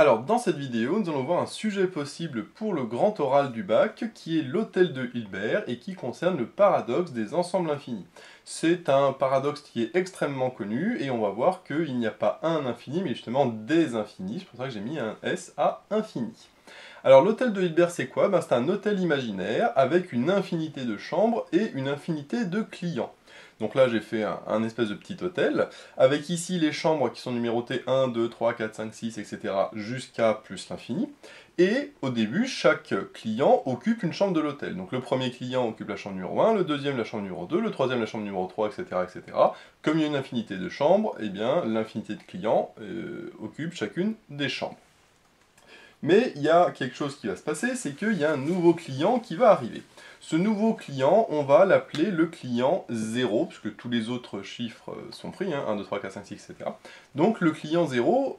Alors, dans cette vidéo, nous allons voir un sujet possible pour le grand oral du bac, qui est l'hôtel de Hilbert, et qui concerne le paradoxe des ensembles infinis. C'est un paradoxe qui est extrêmement connu, et on va voir qu'il n'y a pas un infini, mais justement des infinis. C'est pour ça que j'ai mis un S à infini. Alors, l'hôtel de Hilbert, c'est quoi? C'est un hôtel imaginaire, avec une infinité de chambres et une infinité de clients. Donc là, j'ai fait un espèce de petit hôtel, avec ici les chambres qui sont numérotées 1, 2, 3, 4, 5, 6, etc. jusqu'à plus l'infini. Et au début, chaque client occupe une chambre de l'hôtel. Donc le premier client occupe la chambre numéro 1, le deuxième la chambre numéro 2, le troisième la chambre numéro 3, etc. etc. Comme il y a une infinité de chambres, eh bien l'infinité de clients occupe chacune des chambres. Mais il y a quelque chose qui va se passer, c'est qu'il y a un nouveau client qui va arriver. Ce nouveau client, on va l'appeler le client 0, puisque tous les autres chiffres sont pris, 1, 2, 3, 4, 5, 6, etc. Donc le client 0,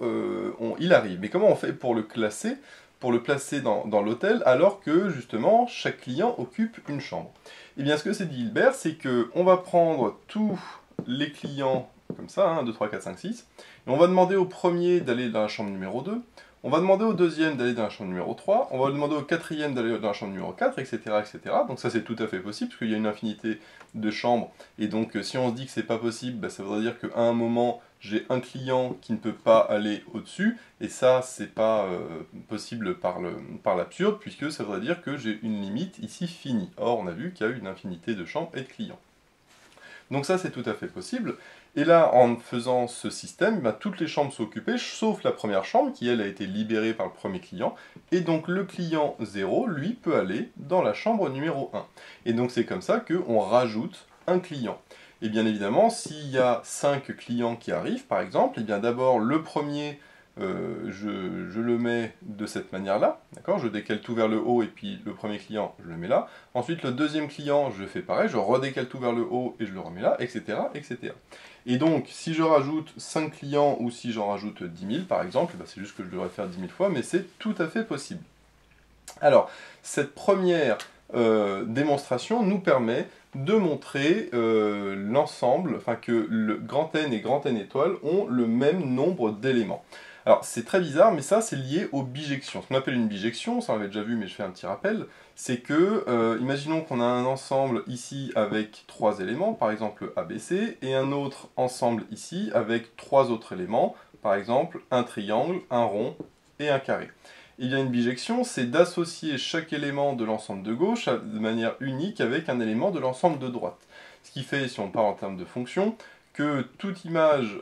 il arrive. Mais comment on fait pour le classer, pour le placer dans l'hôtel, alors que justement chaque client occupe une chambre? Eh bien ce que c'est dit Hilbert, c'est qu'on va prendre tous les clients comme ça, 1, 2, 3, 4, 5, 6, et on va demander au premier d'aller dans la chambre numéro 2, on va demander au deuxième d'aller dans la chambre numéro 3, on va demander au quatrième d'aller dans la chambre numéro 4, etc. etc. Donc ça c'est tout à fait possible, parce qu'il y a une infinité de chambres, et donc si on se dit que c'est pas possible, ça voudrait dire qu'à un moment, j'ai un client qui ne peut pas aller au-dessus, et ça c'est pas possible par l'absurde, puisque ça voudrait dire que j'ai une limite ici finie. Or on a vu qu'il y a une infinité de chambres et de clients. Donc ça c'est tout à fait possible, et là en faisant ce système, toutes les chambres sont occupées, sauf la première chambre qui elle a été libérée par le premier client, et donc le client 0, lui, peut aller dans la chambre numéro 1. Et donc c'est comme ça qu'on rajoute un client. Et bien évidemment, s'il y a 5 clients qui arrivent par exemple, et bien d'abord le premier, je le mets de cette manière-là, d'accord? Je décale tout vers le haut et puis le premier client, je le mets là. Ensuite, le deuxième client, je fais pareil, je redécale tout vers le haut et je le remets là, etc. etc. Et donc, si je rajoute 5 clients ou si j'en rajoute 10 000 par exemple, c'est juste que je devrais faire 10 000 fois, mais c'est tout à fait possible. Alors, cette première démonstration nous permet de montrer l'ensemble, enfin que le grand N et grand N étoiles ont le même nombre d'éléments. Alors c'est très bizarre, mais ça c'est lié aux bijections. Ce qu'on appelle une bijection, ça on l'avait déjà vu, mais je fais un petit rappel, c'est que, imaginons qu'on a un ensemble ici avec 3 éléments, par exemple ABC, et un autre ensemble ici avec 3 autres éléments, par exemple un triangle, un rond et un carré. Il y a une bijection, c'est d'associer chaque élément de l'ensemble de gauche de manière unique avec un élément de l'ensemble de droite. Ce qui fait, si on parle en termes de fonction, que toute image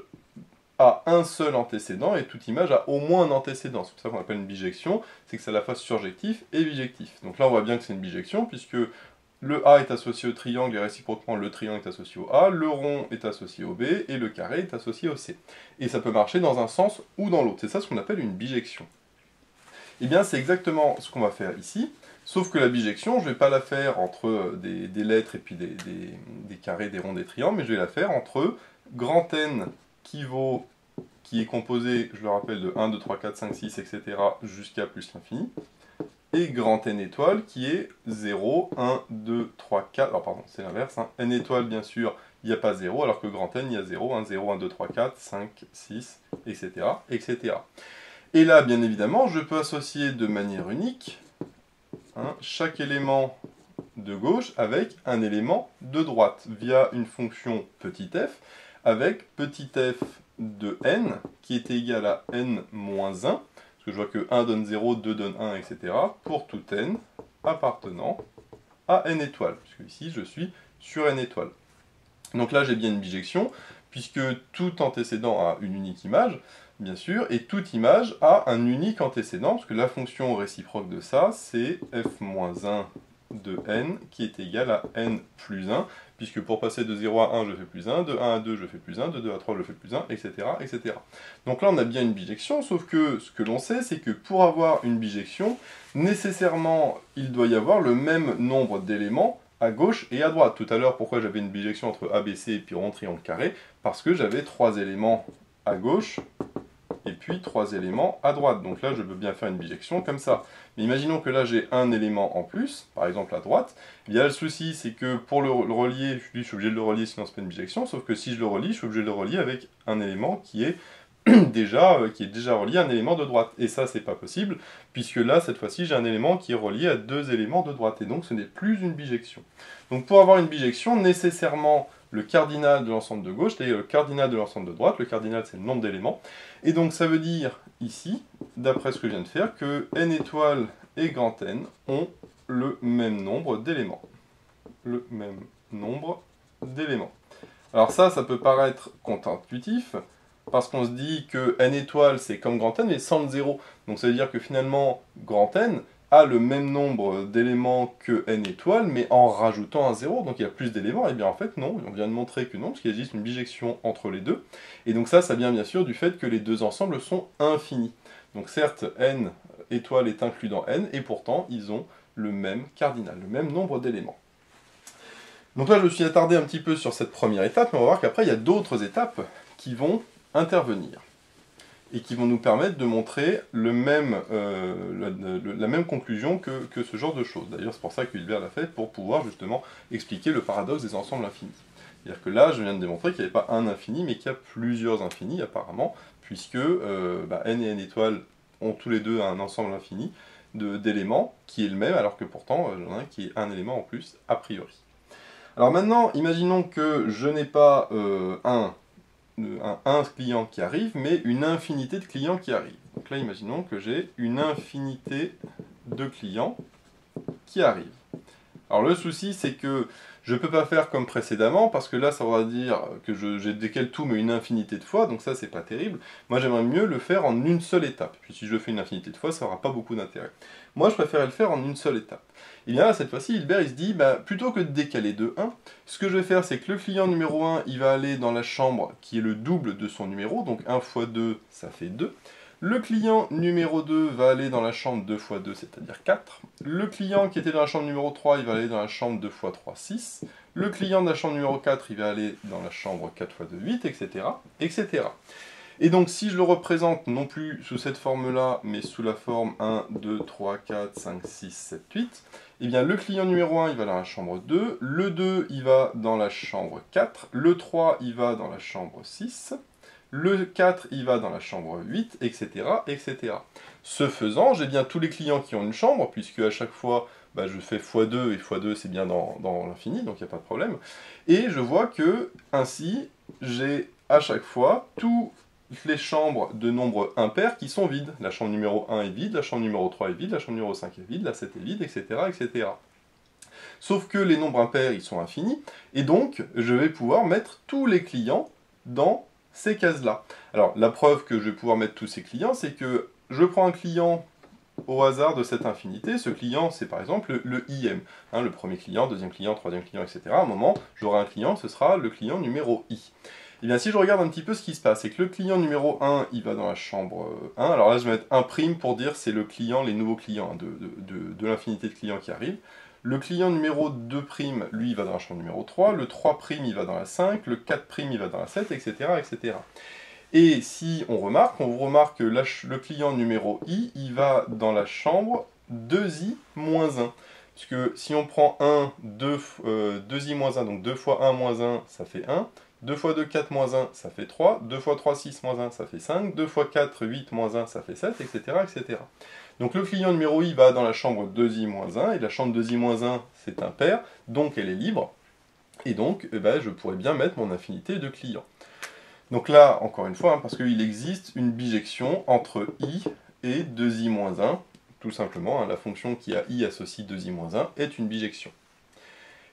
a un seul antécédent et toute image a au moins un antécédent. C'est pour ça qu'on appelle une bijection, c'est que c'est à la fois surjectif et bijectif. Donc là on voit bien que c'est une bijection puisque le A est associé au triangle et réciproquement le triangle est associé au A, le rond est associé au B et le carré est associé au C. Et ça peut marcher dans un sens ou dans l'autre. C'est ça ce qu'on appelle une bijection. Eh bien c'est exactement ce qu'on va faire ici, sauf que la bijection, je ne vais pas la faire entre des lettres et puis des carrés, des ronds, des triangles, mais je vais la faire entre grand N qui est composé, je le rappelle, de 1, 2, 3, 4, 5, 6, etc. jusqu'à plus l'infini, et grand N étoile qui est 0, 1, 2, 3, 4, alors pardon, c'est l'inverse, N étoile bien sûr, il n'y a pas 0, alors que grand N, il y a 0, 1, 0, 1, 2, 3, 4, 5, 6, etc., etc. Et là, bien évidemment, je peux associer de manière unique chaque élément de gauche avec un élément de droite, via une fonction petit f, avec petit f de n, qui est égal à n moins 1, parce que je vois que 1 donne 0, 2 donne 1, etc., pour tout n appartenant à n étoiles, puisque ici je suis sur n étoiles. Donc là j'ai bien une bijection, puisque tout antécédent a une unique image, bien sûr, et toute image a un unique antécédent, parce que la fonction réciproque de ça, c'est f-1 de n, qui est égal à n plus 1, puisque pour passer de 0 à 1, je fais plus 1, de 1 à 2, je fais plus 1, de 2 à 3, je fais plus 1, etc., etc. Donc là, on a bien une bijection, sauf que ce que l'on sait, c'est que pour avoir une bijection, nécessairement, il doit y avoir le même nombre d'éléments à gauche et à droite. Tout à l'heure, pourquoi j'avais une bijection entre ABC et puis rond, triangle, carré? Parce que j'avais 3 éléments à gauche et puis 3 éléments à droite. Donc là, je peux bien faire une bijection comme ça. Mais imaginons que là, j'ai un élément en plus, par exemple à droite. Il y a le souci, c'est que pour le relier, je suis obligé de le relier, sinon c'est pas une bijection, sauf que si je le relie, je suis obligé de le relier avec un élément qui est qui est déjà relié à un élément de droite. Et ça, c'est pas possible, puisque là, cette fois-ci, j'ai un élément qui est relié à deux éléments de droite. Et donc, ce n'est plus une bijection. Donc, pour avoir une bijection, nécessairement, le cardinal de l'ensemble de gauche, c'est-à-dire le cardinal de l'ensemble de droite. Le cardinal, c'est le nombre d'éléments. Et donc, ça veut dire, ici, d'après ce que je viens de faire, que n étoile et grand N ont le même nombre d'éléments. Le même nombre d'éléments. Alors ça peut paraître contre-intuitif, parce qu'on se dit que n étoile, c'est comme grand N, mais sans le 0. Donc ça veut dire que finalement, grand N a le même nombre d'éléments que n étoile, mais en rajoutant un 0, donc il y a plus d'éléments. Et bien en fait, non, on vient de montrer que non, parce qu'il existe une bijection entre les deux. Et donc ça vient bien sûr du fait que les deux ensembles sont infinis. Donc certes, n étoile est inclus dans n, et pourtant, ils ont le même cardinal, le même nombre d'éléments. Donc là, je me suis attardé un petit peu sur cette première étape, mais on va voir qu'après, il y a d'autres étapes qui vont intervenir et qui vont nous permettre de montrer la même conclusion que ce genre de choses. D'ailleurs, c'est pour ça que Hilbert l'a fait, pour pouvoir justement expliquer le paradoxe des ensembles infinis. C'est-à-dire que là, je viens de démontrer qu'il n'y avait pas un infini, mais qu'il y a plusieurs infinis, apparemment, puisque n et n étoiles ont tous les deux un ensemble infini d'éléments qui est le même, alors que pourtant, j'en ai un qui est un élément en plus, a priori. Alors maintenant, imaginons que je n'ai pas un client qui arrive, mais une infinité de clients qui arrivent. Donc là, imaginons que j'ai une infinité de clients qui arrivent. Alors le souci, c'est que je ne peux pas faire comme précédemment, parce que là, ça voudra dire que j'ai décalé tout, mais une infinité de fois, donc ça, c'est pas terrible. Moi, j'aimerais mieux le faire en une seule étape. Puis si je le fais une infinité de fois, ça n'aura pas beaucoup d'intérêt. Moi, je préférais le faire en une seule étape. Et bien là, cette fois-ci, Hilbert, il se dit, plutôt que de décaler de 1, ce que je vais faire, c'est que le client numéro 1, il va aller dans la chambre qui est le double de son numéro, donc 1 fois 2, ça fait 2. Le client numéro 2 va aller dans la chambre 2 fois 2, c'est-à-dire 4. Le client qui était dans la chambre numéro 3, il va aller dans la chambre 2 fois 3, 6. Le client de la chambre numéro 4, il va aller dans la chambre 4 fois 2, 8, etc. etc. Et donc, si je le représente non plus sous cette forme-là, mais sous la forme 1, 2, 3, 4, 5, 6, 7, 8, eh bien, le client numéro 1, il va dans la chambre 2. Le 2, il va dans la chambre 4. Le 3, il va dans la chambre 6. Le 4, il va dans la chambre 8, etc., etc. Ce faisant, j'ai bien tous les clients qui ont une chambre, puisque à chaque fois, je fais x2, et x2, c'est bien dans l'infini, donc il n'y a pas de problème. Et je vois que, ainsi, j'ai à chaque fois toutes les chambres de nombres impairs qui sont vides. La chambre numéro 1 est vide, la chambre numéro 3 est vide, la chambre numéro 5 est vide, la 7 est vide, etc., etc. Sauf que les nombres impairs, ils sont infinis, et donc, je vais pouvoir mettre tous les clients dans ces cases-là. Alors, la preuve que je vais pouvoir mettre tous ces clients, c'est que je prends un client au hasard de cette infinité. Ce client, c'est par exemple le IM. Le premier client, deuxième client, troisième client, etc. À un moment, j'aurai un client, ce sera le client numéro I. Et bien, si je regarde un petit peu ce qui se passe, c'est que le client numéro 1, il va dans la chambre 1. Alors là, je vais mettre un prime pour dire c'est le client, les nouveaux clients de l'infinité de clients qui arrivent. Le client numéro 2', lui, il va dans la chambre numéro 3, le 3', il va dans la 5, le 4', il va dans la 7, etc., etc. Et si on remarque que le client numéro I, il va dans la chambre 2i moins 1. Puisque si on prend 2i moins 1, donc 2 fois 1 moins 1, ça fait 1. 2 fois 2, 4 moins 1, ça fait 3. 2 fois 3, 6 moins 1, ça fait 5. 2 fois 4, 8 moins 1, ça fait 7, etc., etc. Donc le client numéro I va dans la chambre 2i moins 1, et la chambre 2i moins 1, c'est impair, donc elle est libre. Et donc, je pourrais bien mettre mon infinité de clients. Donc là, encore une fois, parce qu'il existe une bijection entre i et 2i-1, tout simplement, la fonction qui a i associe 2i-1 est une bijection.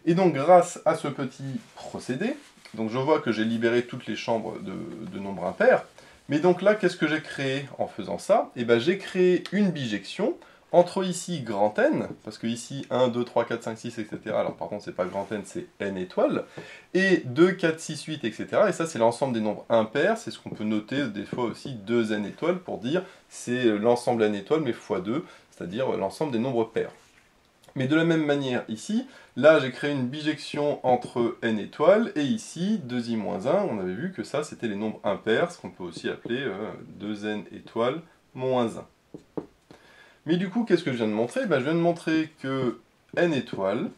Et donc, grâce à ce petit procédé, donc je vois que j'ai libéré toutes les chambres de nombres impairs, mais donc là, qu'est-ce que j'ai créé en faisant ça? J'ai créé une bijection entre ici grand N, parce que ici 1, 2, 3, 4, 5, 6, etc. Alors par contre, c'est pas grand N, c'est N étoiles. Et 2, 4, 6, 8, etc. Et ça, c'est l'ensemble des nombres impairs. C'est ce qu'on peut noter des fois aussi 2N étoiles pour dire c'est l'ensemble N étoiles, mais x 2, c'est-à-dire l'ensemble des nombres pairs. Mais de la même manière ici, là j'ai créé une bijection entre N étoiles, et ici 2i-1, on avait vu que ça c'était les nombres impairs, ce qu'on peut aussi appeler 2N étoiles moins 1. Mais du coup, qu'est-ce que je viens de montrer? Je viens de montrer que N étoiles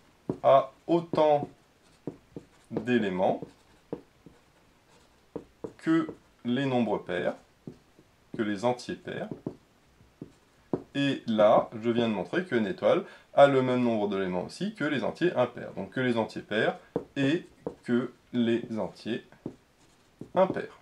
a autant d'éléments que les nombres pairs, que les entiers pairs. Et là, je viens de montrer que n étoile a le même nombre d'éléments aussi que les entiers impairs. Donc que les entiers pairs et que les entiers impairs.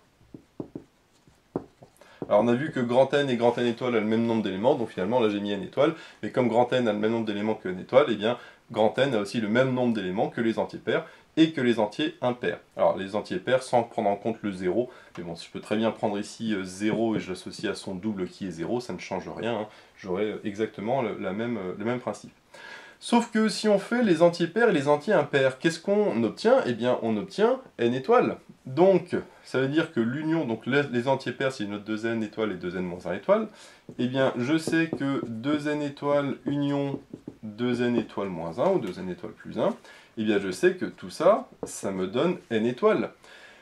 Alors on a vu que grand N et grand N étoile a le même nombre d'éléments, donc finalement là j'ai mis n étoile, mais comme grand N a le même nombre d'éléments que n étoile, eh bien grand N a aussi le même nombre d'éléments que les entiers pairs et que les entiers impairs. Alors les entiers pairs sans prendre en compte le 0, mais bon, je peux très bien prendre ici 0 et je l'associe à son double qui est 0, ça ne change rien, hein. J'aurai exactement le même principe. Sauf que si on fait les entiers pairs et les entiers impairs, qu'est-ce qu'on obtient? Eh bien on obtient n étoiles. Donc ça veut dire que l'union, donc les entiers pairs c'est notre 2n étoile et 2n moins 1 étoile, eh bien je sais que 2n étoile union 2n étoile moins 1 ou 2n étoile plus 1, eh bien je sais que tout ça, ça me donne n étoiles.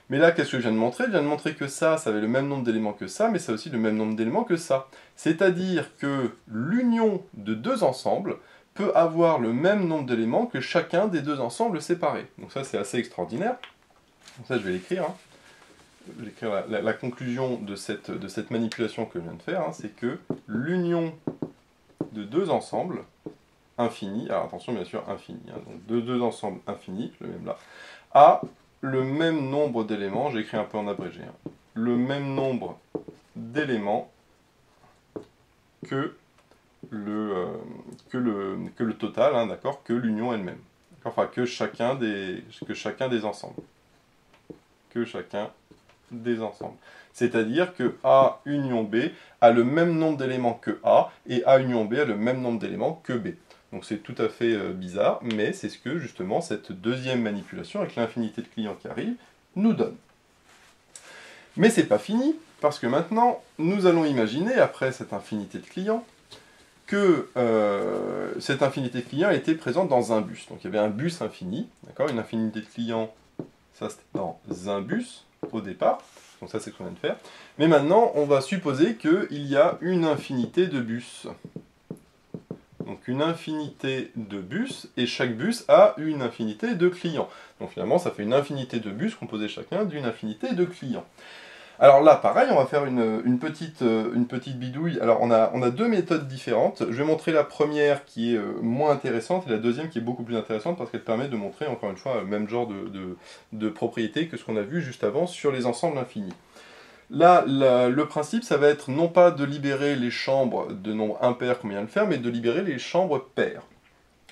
Mais là, qu'est-ce que je viens de montrer? Je viens de montrer que ça avait le même nombre d'éléments que ça, mais ça a aussi le même nombre d'éléments que ça. C'est-à-dire que l'union de deux ensembles peut avoir le même nombre d'éléments que chacun des deux ensembles séparés. Donc ça, c'est assez extraordinaire. Donc ça, je vais l'écrire. Hein. Je vais écrire la conclusion de cette manipulation que je viens de faire. Hein, c'est que l'union de deux ensembles infinis, alors attention, bien sûr, infinis, hein, donc de deux ensembles infinis, je le mets là, a le même nombre d'éléments, j'ai écrit un peu en abrégé, hein, le même nombre d'éléments que le total, hein, d'accord, que l'union elle-même. Enfin, que chacun des ensembles. Que chacun des ensembles. C'est-à-dire que A union B a le même nombre d'éléments que A, et A union B a le même nombre d'éléments que B. Donc c'est tout à fait bizarre, mais c'est ce que justement cette deuxième manipulation avec l'infinité de clients qui arrive nous donne. Mais c'est pas fini, parce que maintenant, nous allons imaginer, après cette infinité de clients, que cette infinité de clients était présente dans un bus. Donc il y avait un bus infini, d'accord, une infinité de clients, ça c'était dans un bus au départ, donc ça c'est ce qu'on vient de faire. Mais maintenant, on va supposer qu'il y a une infinité de bus. Donc une infinité de bus, et chaque bus a une infinité de clients. Donc finalement, ça fait une infinité de bus composés chacun d'une infinité de clients. Alors là, pareil, on va faire une petite bidouille. Alors on a deux méthodes différentes. Je vais montrer la première qui est moins intéressante, et la deuxième qui est beaucoup plus intéressante parce qu'elle permet de montrer, encore une fois, le même genre de propriété que ce qu'on a vu juste avant sur les ensembles infinis. Là, le principe, ça va être non pas de libérer les chambres de nombres impairs comme on vient de le faire, mais de libérer les chambres paires.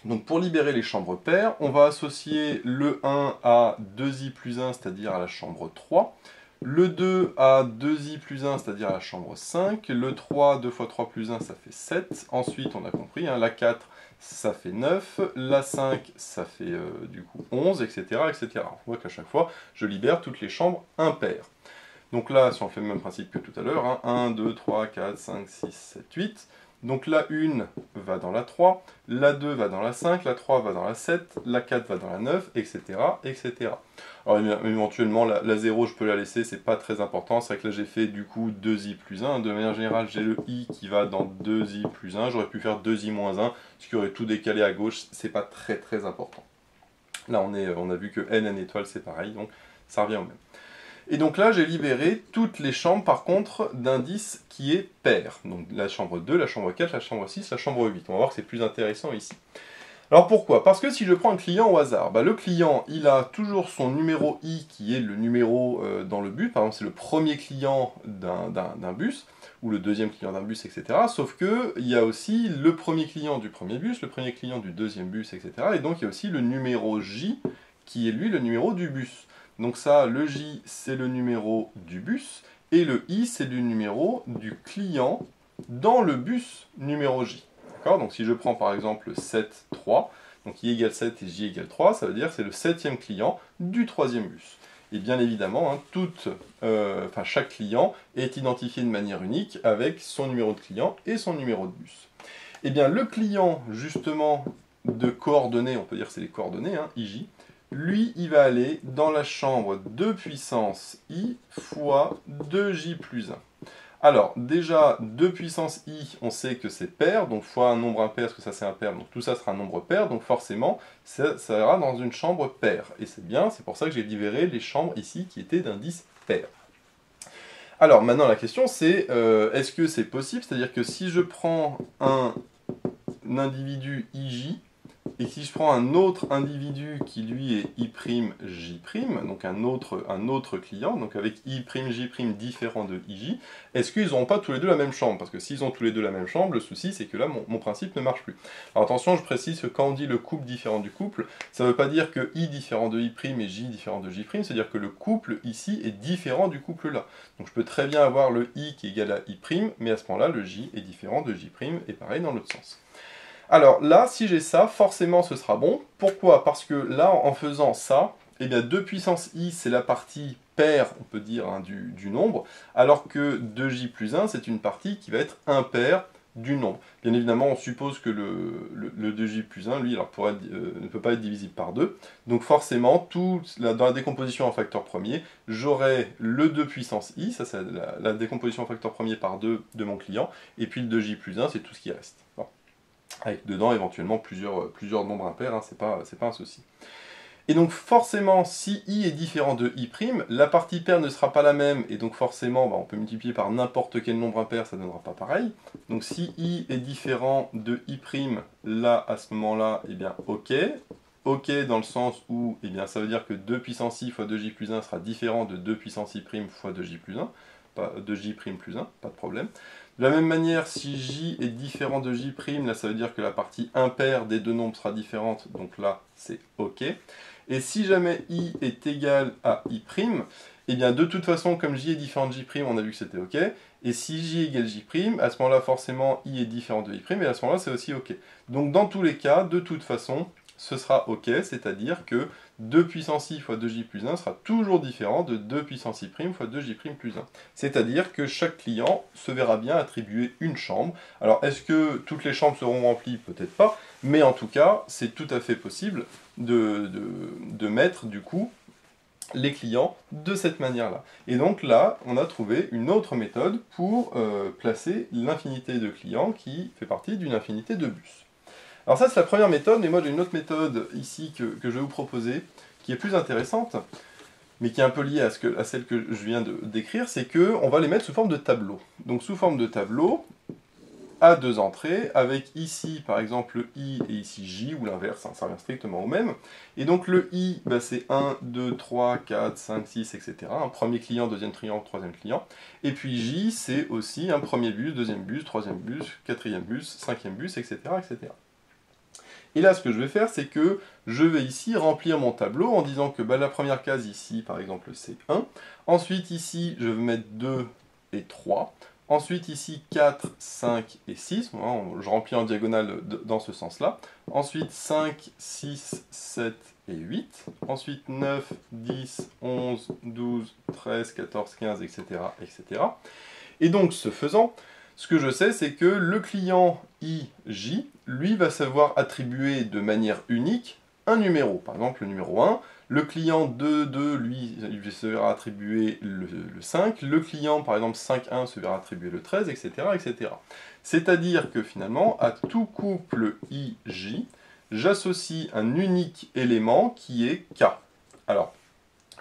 Donc pour libérer les chambres paires, on va associer le 1 à 2i plus 1, c'est-à-dire à la chambre 3, le 2 à 2i plus 1, c'est-à-dire à la chambre 5, le 3, 2 fois 3 plus 1, ça fait 7, ensuite on a compris, hein, la 4, ça fait 9, la 5, ça fait du coup 11, etc., etc. On voit qu'à chaque fois, je libère toutes les chambres impaires. Donc là, si on fait le même principe que tout à l'heure, hein, 1, 2, 3, 4, 5, 6, 7, 8. Donc la 1 va dans la 3, la 2 va dans la 5, la 3 va dans la 7, la 4 va dans la 9, etc. etc. Alors éventuellement, la 0, je peux la laisser, c'est pas très important. C'est vrai que là, j'ai fait du coup 2i plus 1. De manière générale, j'ai le i qui va dans 2i plus 1. J'aurais pu faire 2i moins 1, ce qui aurait tout décalé à gauche. C'est pas très très important. Là, on a vu que n étoile, c'est pareil, donc ça revient au même. Et donc là, j'ai libéré toutes les chambres, par contre, d'indice qui est pair. Donc la chambre 2, la chambre 4, la chambre 6, la chambre 8. On va voir que c'est plus intéressant ici. Alors pourquoi? Parce que si je prends un client au hasard, bah le client, il a toujours son numéro i qui est le numéro dans le bus. Par exemple, c'est le premier client d'un bus, ou le deuxième client d'un bus, etc. Sauf qu'il y a aussi le premier client du premier bus, le premier client du deuxième bus, etc. Et donc il y a aussi le numéro j qui est lui le numéro du bus. Donc ça, le J, c'est le numéro du bus, et le I, c'est le numéro du client dans le bus numéro J. D'accord? Donc si je prends par exemple 7, 3, donc I égale 7 et J égale 3, ça veut dire que c'est le 7e client du 3e bus. Et bien évidemment, hein, chaque client est identifié de manière unique avec son numéro de client et son numéro de bus. Et bien le client, justement, de coordonnées, on peut dire que c'est les coordonnées, hein, IJ, lui, il va aller dans la chambre 2 puissance i fois 2j plus 1. Alors, déjà, 2 puissance i, on sait que c'est pair, donc fois un nombre impair, parce que ça c'est impair, donc tout ça sera un nombre pair, donc forcément, ça ira dans une chambre paire. Et c'est bien, c'est pour ça que j'ai libéré les chambres ici qui étaient d'indice pair. Alors maintenant la question c'est, est-ce que c'est possible? C'est-à-dire que si je prends un individu IJ, et si je prends un autre individu qui lui est I'J', donc un autre client, donc avec I'J' différent de IJ, est-ce qu'ils n'auront pas tous les deux la même chambre? Parce que s'ils ont tous les deux la même chambre, le souci c'est que là mon principe ne marche plus. Alors attention, je précise que quand on dit le couple différent du couple, ça ne veut pas dire que I différent de I' et J différent de J', c'est-à-dire que le couple ici est différent du couple là. Donc je peux très bien avoir le I qui est égal à I', mais à ce moment-là le J est différent de J', et pareil dans l'autre sens. Alors là, si j'ai ça, forcément ce sera bon. Pourquoi? Parce que là, en faisant ça, eh bien 2 puissance i, c'est la partie paire, on peut dire, hein, du nombre, alors que 2j plus 1, c'est une partie qui va être impaire du nombre. Bien évidemment, on suppose que le 2j plus 1, lui, alors, ne peut pas être divisible par 2. Donc forcément, dans la décomposition en facteur premier, j'aurai le 2 puissance i, ça c'est la décomposition en facteur premier par 2 de mon client, et puis le 2j plus 1, c'est tout ce qui reste. Bon. Avec dedans éventuellement plusieurs nombres impairs, hein, c'est pas un souci. Et donc forcément, si i est différent de i', la partie paire ne sera pas la même, et donc forcément, on peut multiplier par n'importe quel nombre impair, ça ne donnera pas pareil. Donc si i est différent de i', là, à ce moment-là, eh bien ok. Ok dans le sens où, eh bien, ça veut dire que 2 puissance i fois 2j plus 1 sera différent de 2 puissance i' fois 2j plus 1, pas 2j' plus 1, pas de problème. De la même manière, si j est différent de j', là ça veut dire que la partie impaire des deux nombres sera différente, donc là c'est ok. Et si jamais i est égal à i', eh bien de toute façon, comme j est différent de j', on a vu que c'était ok. Et si j égale j', à ce moment-là forcément i est différent de i', et à ce moment-là c'est aussi ok. Donc dans tous les cas, de toute façon, ce sera ok, c'est-à-dire que 2 puissance i fois 2j plus 1 sera toujours différent de 2 puissance i' fois 2j' plus 1. C'est-à-dire que chaque client se verra bien attribuer une chambre. Alors est-ce que toutes les chambres seront remplies? Peut-être pas, mais en tout cas, c'est tout à fait possible de mettre du coup les clients de cette manière-là. Et donc là, on a trouvé une autre méthode pour placer l'infinité de clients qui fait partie d'une infinité de bus. Alors ça c'est la première méthode, mais moi j'ai une autre méthode ici que je vais vous proposer, qui est plus intéressante, mais qui est un peu liée à celle que je viens de décrire, c'est qu'on va les mettre sous forme de tableau. Donc sous forme de tableau, à deux entrées, avec ici par exemple le i et ici j, ou l'inverse, hein, ça revient strictement au même. Et donc le i, c'est 1, 2, 3, 4, 5, 6, etc. Un premier client, deuxième client, troisième client. Et puis j, c'est aussi un premier bus, deuxième bus, troisième bus, quatrième bus, cinquième bus, etc. etc. Et là, ce que je vais faire, c'est que je vais ici remplir mon tableau en disant que la première case ici, par exemple, c'est 1. Ensuite, ici, je vais mettre 2 et 3. Ensuite, ici, 4, 5 et 6. Je remplis en diagonale dans ce sens-là. Ensuite, 5, 6, 7 et 8. Ensuite, 9, 10, 11, 12, 13, 14, 15, etc. etc. Et donc, ce faisant, ce que je sais, c'est que le client IJ, lui, va savoir attribuer de manière unique un numéro. Par exemple, le numéro 1. Le client 2, lui, il se verra attribuer le 5. Le client, par exemple, 5,1 se verra attribuer le 13, etc. etc. C'est-à-dire que finalement, à tout couple IJ, j'associe un unique élément qui est K. Alors,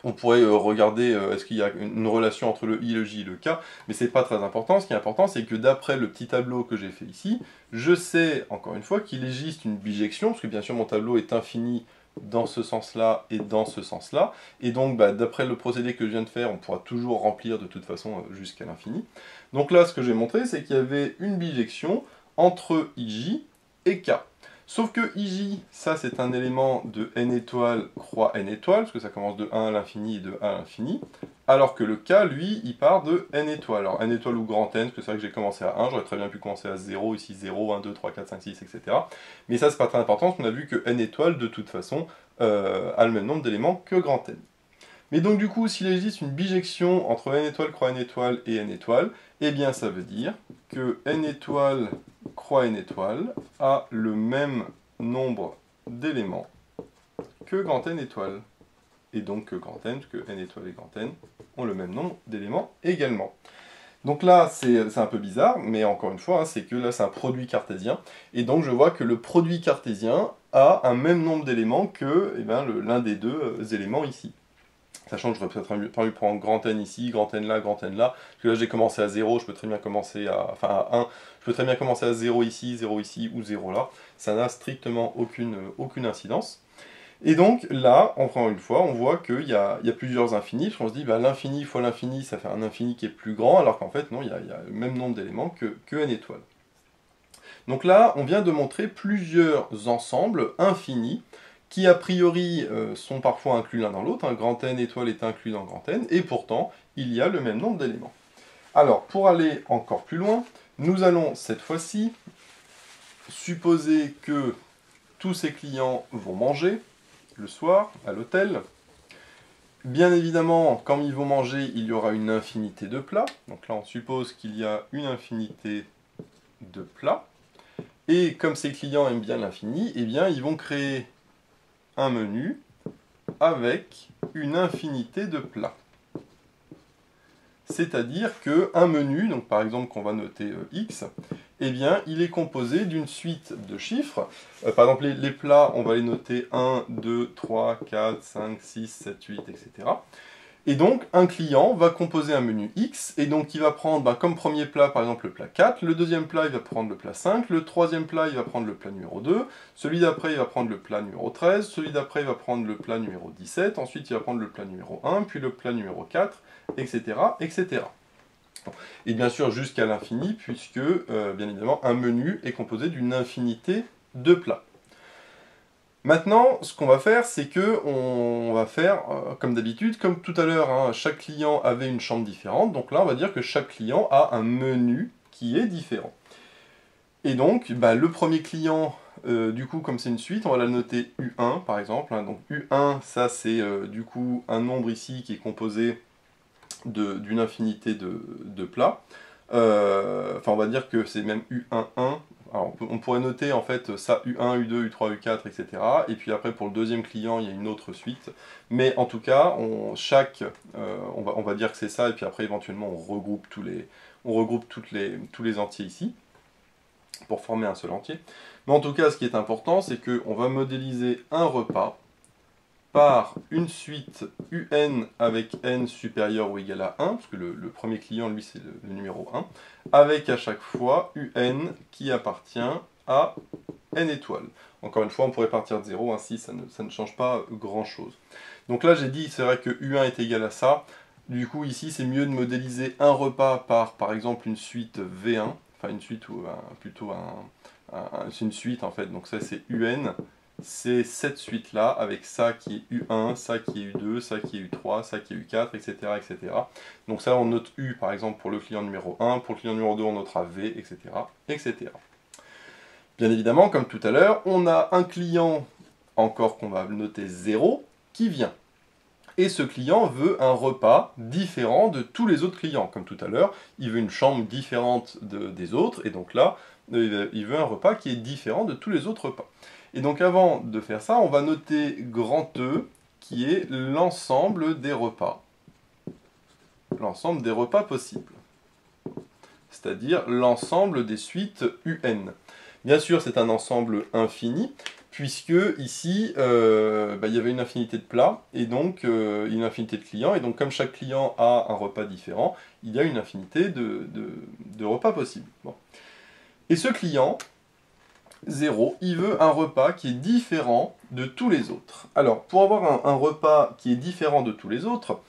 on pourrait regarder est-ce qu'il y a une relation entre le i, le j et le k, mais c'est pas très important. Ce qui est important, c'est que d'après le petit tableau que j'ai fait ici, je sais, encore une fois, qu'il existe une bijection, parce que bien sûr mon tableau est infini dans ce sens-là et dans ce sens-là, et donc d'après le procédé que je viens de faire, on pourra toujours remplir de toute façon jusqu'à l'infini. Donc là, ce que j'ai montré, c'est qu'il y avait une bijection entre ij et k. Sauf que ij, ça c'est un élément de n étoile croix n étoile, parce que ça commence de 1 à l'infini et de 1 à l'infini, alors que le k, lui, il part de n étoile. Alors n étoile ou grand n, parce que c'est vrai que j'ai commencé à 1, j'aurais très bien pu commencer à 0, ici 0, 1, 2, 3, 4, 5, 6, etc. Mais ça c'est pas très important, parce qu'on a vu que n étoile, de toute façon, a le même nombre d'éléments que grand n. Mais donc du coup, s'il existe une bijection entre n étoile, croix n étoile et n étoile, eh bien ça veut dire que n étoile, croix n étoile a le même nombre d'éléments que grand n étoile. Et donc que grand n, que n étoile et grand n ont le même nombre d'éléments également. Donc là, c'est un peu bizarre, mais encore une fois, c'est que là, c'est un produit cartésien. Et donc je vois que le produit cartésien a un même nombre d'éléments que l'un des deux éléments ici. Sachant que j'aurais peut-être pas pu prendre grand N ici, grand N là, grand N là. Parce que là j'ai commencé à 0, je peux très bien commencer à 1. Je peux très bien commencer à 0 ici ou 0 là. Ça n'a strictement aucune incidence. Et donc là, encore une fois, on voit qu'il y a plusieurs infinis, parce qu'on se dit bah, l'infini fois l'infini, ça fait un infini qui est plus grand, alors qu'en fait non, il y a le même nombre d'éléments que n étoiles. Donc là, on vient de montrer plusieurs ensembles infinis, qui a priori sont parfois inclus l'un dans l'autre, un grand N étoile est inclus dans grand N, et pourtant, il y a le même nombre d'éléments. Alors, pour aller encore plus loin, nous allons cette fois-ci supposer que tous ces clients vont manger le soir à l'hôtel. Bien évidemment, quand ils vont manger, il y aura une infinité de plats. Donc là, on suppose qu'il y a une infinité de plats. Et comme ces clients aiment bien l'infini, eh bien, ils vont créer un menu avec une infinité de plats. C'est-à-dire qu'un menu, donc par exemple qu'on va noter X, eh bien, il est composé d'une suite de chiffres. Par exemple, les plats, on va les noter 1, 2, 3, 4, 5, 6, 7, 8, etc. Et donc, un client va composer un menu X, et donc il va prendre comme premier plat, par exemple, le plat 4, le deuxième plat, il va prendre le plat 5, le troisième plat, il va prendre le plat numéro 2, celui d'après, il va prendre le plat numéro 13, celui d'après, il va prendre le plat numéro 17, ensuite il va prendre le plat numéro 1, puis le plat numéro 4, etc., etc. Et bien sûr, jusqu'à l'infini, puisque, bien évidemment, un menu est composé d'une infinité de plats. Maintenant, ce qu'on va faire, c'est que on va faire, comme d'habitude, comme tout à l'heure, hein, chaque client avait une chambre différente, donc là, on va dire que chaque client a un menu qui est différent. Et donc, le premier client, du coup, comme c'est une suite, on va la noter U1, par exemple. Hein. Donc U1, ça c'est du coup un nombre ici qui est composé d'une infinité de plats. On va dire que c'est même U11. Alors, on pourrait noter en fait ça U1, U2, U3, U4, etc. Et puis après, pour le deuxième client, il y a une autre suite. Mais en tout cas, on va dire que c'est ça, et puis après, éventuellement, on regroupe tous les entiers ici, pour former un seul entier. Mais en tout cas, ce qui est important, c'est qu'on va modéliser un repas par une suite UN avec n supérieur ou égal à 1, parce que le premier client, lui, c'est le numéro 1, avec à chaque fois UN qui appartient à n étoiles. Encore une fois, on pourrait partir de 0, ainsi ça ne change pas grand-chose. Donc là, j'ai dit, c'est vrai que U1 est égal à ça. Du coup, ici, c'est mieux de modéliser un repas par exemple, une suite V1, enfin une suite ou c'est une suite en fait, donc ça c'est UN, c'est cette suite-là, avec ça qui est U1, ça qui est U2, ça qui est U3, ça qui est U4, etc., etc. Donc ça, on note U, par exemple, pour le client numéro 1, pour le client numéro 2, on notera V, etc., etc. Bien évidemment, comme tout à l'heure, on a un client, encore qu'on va noter 0, qui vient. Et ce client veut un repas différent de tous les autres clients. Comme tout à l'heure, il veut une chambre différente des autres, et donc là, il veut un repas qui est différent de tous les autres repas. Et donc avant de faire ça, on va noter grand E, qui est l'ensemble des repas. L'ensemble des repas possibles. C'est-à-dire l'ensemble des suites UN. Bien sûr, c'est un ensemble infini, puisque ici, il y avait une infinité de plats, et donc une infinité de clients, et donc comme chaque client a un repas différent, il y a une infinité de repas possibles. Bon. Et ce client, 0, il veut un repas qui est différent de tous les autres. Alors, pour avoir un repas qui est différent de tous les autres,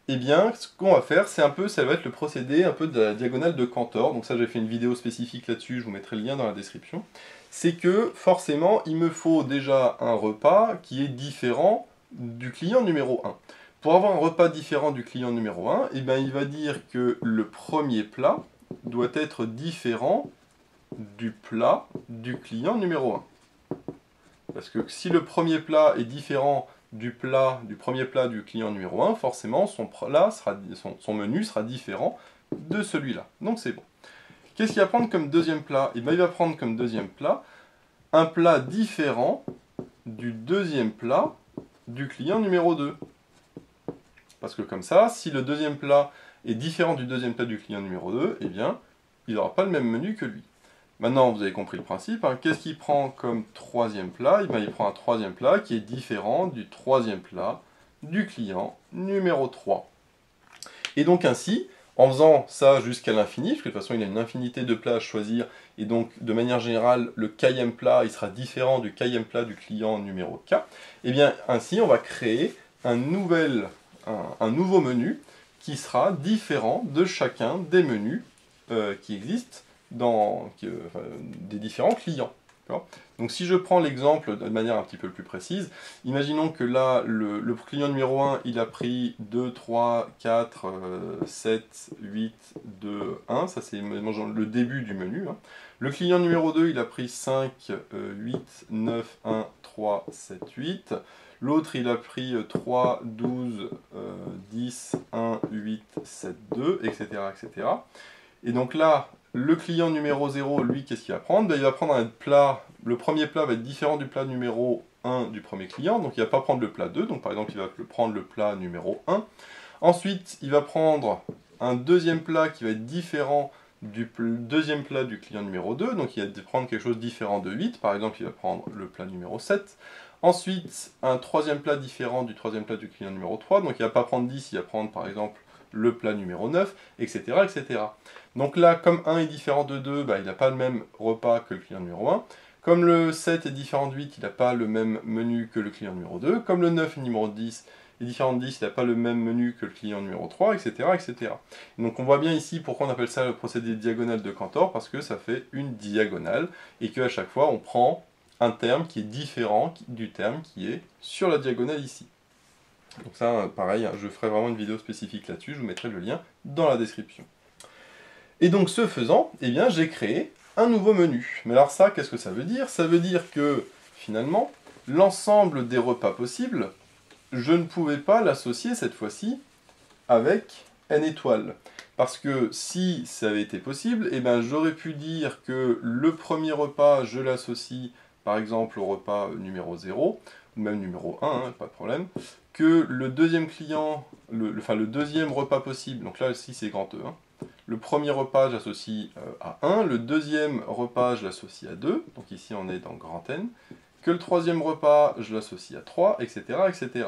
eh bien, ce qu'on va faire, ça va être le procédé un peu de la diagonale de Cantor. Donc ça, j'ai fait une vidéo spécifique là-dessus, je vous mettrai le lien dans la description. C'est que, forcément, il me faut déjà un repas qui est différent du client numéro 1. Pour avoir un repas différent du client numéro 1, eh bien, il va dire que le premier plat doit être différent du plat du client numéro 1. Parce que si le premier plat est différent du premier plat du client numéro 1, forcément son menu sera différent de celui-là. Donc c'est bon. Qu'est-ce qu'il va prendre comme deuxième plat? Il va prendre comme deuxième plat un plat différent du deuxième plat du client numéro 2. Parce que comme ça, si le deuxième plat est différent du deuxième plat du client numéro 2, eh bien, il n'aura pas le même menu que lui. Maintenant, vous avez compris le principe. Hein. Qu'est-ce qu'il prend comme troisième plat? Il prend un troisième plat qui est différent du troisième plat du client numéro 3. Et donc ainsi, en faisant ça jusqu'à l'infini, parce que de toute façon il y a une infinité de plats à choisir, et donc de manière générale, le kème plat il sera différent du kème plat du client numéro K, et bien ainsi on va créer un nouveau menu qui sera différent de chacun des menus qui existent enfin, des différents clients. Donc si je prends l'exemple de manière un petit peu plus précise, imaginons que là, le client numéro 1, il a pris 2, 3, 4, 7, 8, 2, 1, ça c'est le début du menu. Hein. Le client numéro 2, il a pris 5, 8, 9, 1, 3, 7, 8. L'autre, il a pris 3, 12, 10, 1, 8, 7, 2, etc., etc. Et donc là, le client numéro 0, lui, qu'est-ce qu'il va prendre? Il va prendre un plat, le premier plat va être différent du plat numéro 1 du premier client, donc il ne va pas prendre le plat 2, donc par exemple il va prendre le plat numéro 1. Ensuite, il va prendre un deuxième plat qui va être différent du deuxième plat du client numéro 2, donc il va prendre quelque chose de différent de 8, par exemple il va prendre le plat numéro 7. Ensuite, un troisième plat différent du troisième plat du client numéro 3, donc il ne va pas prendre 10, il va prendre par exemple le plat numéro 9, etc. etc. Donc là, comme 1 est différent de 2, il n'a pas le même repas que le client numéro 1. Comme le 7 est différent de 8, il n'a pas le même menu que le client numéro 2. Comme le 9 est numéro 10 est différent de 10, il n'a pas le même menu que le client numéro 3, etc. etc. Donc on voit bien ici pourquoi on appelle ça le procédé diagonal de Cantor, parce que ça fait une diagonale, et qu'à chaque fois on prend un terme qui est différent du terme qui est sur la diagonale ici. Donc ça, pareil, je ferai vraiment une vidéo spécifique là-dessus, je vous mettrai le lien dans la description. Et donc ce faisant, eh bien j'ai créé un nouveau menu. Mais alors ça, qu'est-ce que ça veut dire? Ça veut dire que, finalement, l'ensemble des repas possibles, je ne pouvais pas l'associer cette fois-ci avec n étoiles. Parce que si ça avait été possible, eh ben, j'aurais pu dire que le premier repas, je l'associe par exemple au repas numéro 0, ou même numéro 1, hein, pas de problème, que le deuxième client, le deuxième repas possible, donc là ici c'est grand E, hein, le premier repas j'associe à 1, le deuxième repas je l'associe à 2, donc ici on est dans grand N, que le troisième repas je l'associe à 3, etc., etc.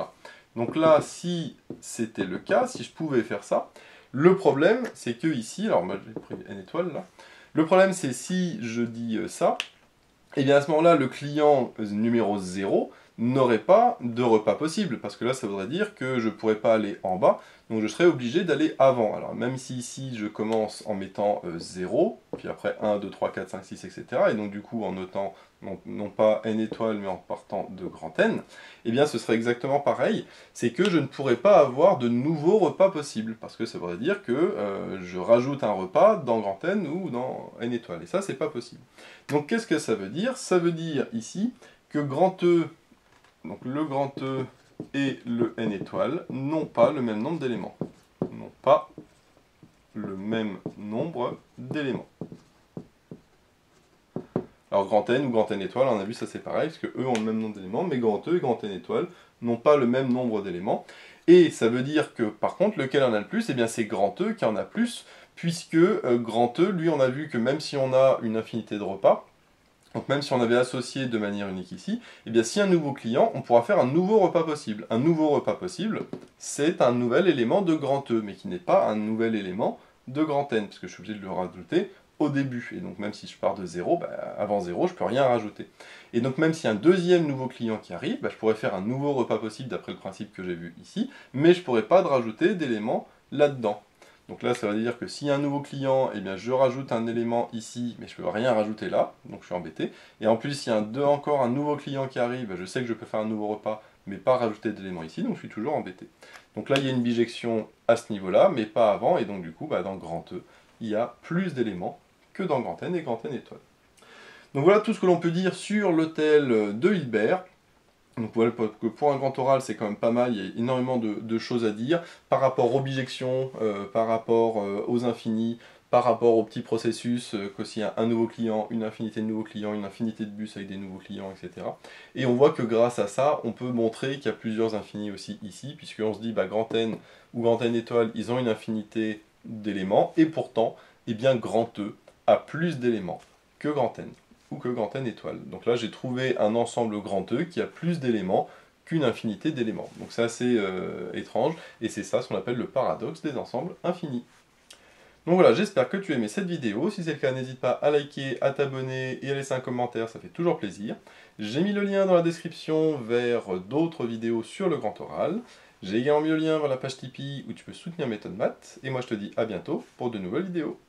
Donc là, si c'était le cas, si je pouvais faire ça, le problème, c'est que ici, alors moi j'ai pris n étoiles là, le problème c'est si je dis ça, et bien à ce moment-là, le client numéro 0 n'aurait pas de repas possible, parce que là ça voudrait dire que je ne pourrais pas aller en bas, donc je serais obligé d'aller avant. Alors même si ici je commence en mettant 0, puis après 1, 2, 3, 4, 5, 6, etc., et donc du coup en notant non pas n étoiles, mais en partant de grand N, eh bien ce serait exactement pareil, c'est que je ne pourrais pas avoir de nouveaux repas possibles, parce que ça voudrait dire que je rajoute un repas dans grand N ou dans n étoiles, et ça c'est pas possible. Donc qu'est-ce que ça veut dire? Ça veut dire ici que grand E, donc le grand E et le n étoile n'ont pas le même nombre d'éléments. N'ont pas le même nombre d'éléments. Alors grand N ou grand N étoile, on a vu ça c'est pareil, parce que eux ont le même nombre d'éléments, mais grand E et grand N étoile n'ont pas le même nombre d'éléments. Et ça veut dire que par contre, lequel en a le plus? Eh bien c'est grand E qui en a plus, puisque grand E, lui on a vu que même si on a une infinité de repas, donc même si on avait associé de manière unique ici, eh bien si un nouveau client, on pourra faire un nouveau repas possible. Un nouveau repas possible, c'est un nouvel élément de grand E, mais qui n'est pas un nouvel élément de grand N, parce que je suis obligé de le rajouter au début. Et donc même si je pars de 0, avant 0, je ne peux rien rajouter. Et donc même si un deuxième nouveau client qui arrive, je pourrais faire un nouveau repas possible d'après le principe que j'ai vu ici, mais je ne pourrais pas rajouter d'éléments là-dedans. Donc là, ça veut dire que s'il y a un nouveau client, eh bien, je rajoute un élément ici, mais je ne peux rien rajouter là, donc je suis embêté. Et en plus, s'il y a encore un nouveau client qui arrive, je sais que je peux faire un nouveau repas, mais pas rajouter d'éléments ici, donc je suis toujours embêté. Donc là, il y a une bijection à ce niveau-là, mais pas avant, et donc du coup, dans grand E, il y a plus d'éléments que dans grand N et grand N étoile. Donc voilà tout ce que l'on peut dire sur l'hôtel de Hilbert. Donc voilà, pour un grand oral, c'est quand même pas mal, il y a énormément de choses à dire par rapport aux bijections, par rapport aux infinis, par rapport aux petits processus, que s'il y a un nouveau client, une infinité de nouveaux clients, une infinité de bus avec des nouveaux clients, etc. Et on voit que grâce à ça, on peut montrer qu'il y a plusieurs infinis aussi ici, puisqu'on se dit, grand N ou grand N étoile, ils ont une infinité d'éléments, et pourtant, eh bien, grand E a plus d'éléments que grand N ou que grand N étoile. Donc là, j'ai trouvé un ensemble grand E qui a plus d'éléments qu'une infinité d'éléments. Donc c'est assez étrange, et c'est ça ce qu'on appelle le paradoxe des ensembles infinis. Donc voilà, j'espère que tu as aimé cette vidéo. Si c'est le cas, n'hésite pas à liker, à t'abonner et à laisser un commentaire, ça fait toujours plaisir. J'ai mis le lien dans la description vers d'autres vidéos sur le grand oral. J'ai également mis le lien vers la page Tipeee où tu peux soutenir Méthode Maths. Et moi je te dis à bientôt pour de nouvelles vidéos.